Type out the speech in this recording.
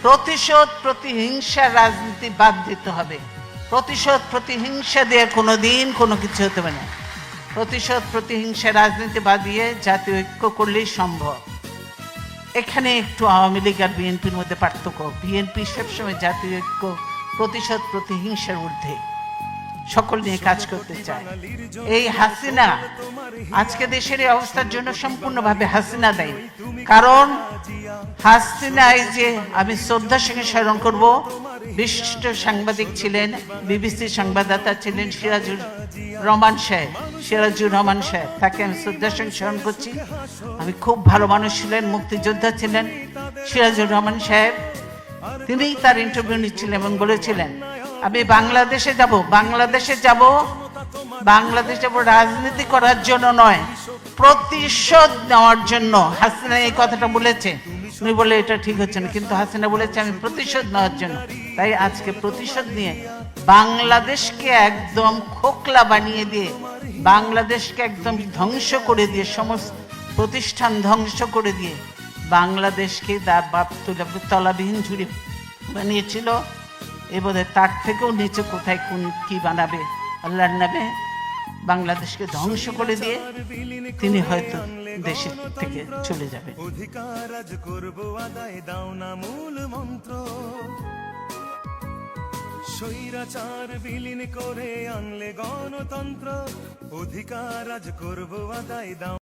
প্রতিশোধ প্রতিহিংসার রাজনীতি বাদ দিতে হবে। প্রতিশোধ প্রতিহিংসা দিয়ে কোনোদিন কোনো কিছু হতে পারে না। প্রতিশোধ প্রতিহিংসার রাজনীতি বাদ দিয়ে জাতীয় ঐক্য করলেই সম্ভব। এখানে একটু আওয়ামী লীগ আর বিএনপির মধ্যে পার্থক্য। বিএনপি সবসময় জাতীয় ঐক্য প্রতিশোধ প্রতিহিংসার ঊর্ধ্বে সকল নিয়ে কাজ করতে চায়। এই হাসিনা আজকে দেশের এই অবস্থার জন্য সম্পূর্ণভাবে হাসিনা দায়ী। কারণ হাসিনা, এই যে আমি শ্রদ্ধার সঙ্গে স্মরণ করব, বিশিষ্ট সাংবাদিক ছিলেন, বিবিসি সংবাদদাতা ছিলেন সিরাজুর রহমান সাহেব, তাকে আমি শ্রদ্ধার সঙ্গে স্মরণ করছি। আমি খুব ভালো মানুষ ছিলেন, মুক্তিযোদ্ধা ছিলেন সিরাজুর রহমান সাহেব। তিনিই তার ইন্টারভিউ নিচ্ছিলেন এবং বলেছিলেন, আমি বাংলাদেশে যাব রাজনীতি করার জন্য নয়, প্রতিশোধ নেওয়ার জন্য। হাসিনা এই কথাটা বলেছে, উনি বলে এটা ঠিক হচ্ছে না, কিন্তু হাসিনা বলেছে আমি প্রতিশোধ নেওয়ার জন্য। তাই আজকে প্রতিশোধ নিয়ে বাংলাদেশকে একদম খোকলা বানিয়ে দিয়ে, বাংলাদেশকে একদম ধ্বংস করে দিয়ে, সমস্ত প্রতিষ্ঠান ধ্বংস করে দিয়ে বাংলাদেশকে তলাবিহীন ঝুড়ি বানিয়েছিল। এ বোধহয় তার থেকেও নিচে কোথায় কোন কি বানাবে আল্লাহর নামে বাংলাদেশকে ধ্বংস করে দিয়ে তিনি হয়তো দেশের থেকে চলে যাবেন। অধিকার আজ করব আদায়, দাও না মূল মন্ত্র। স্বৈরাচার বিলীন করে আনলে গণতন্ত্র, অধিকার আজ করব আদায়, দাও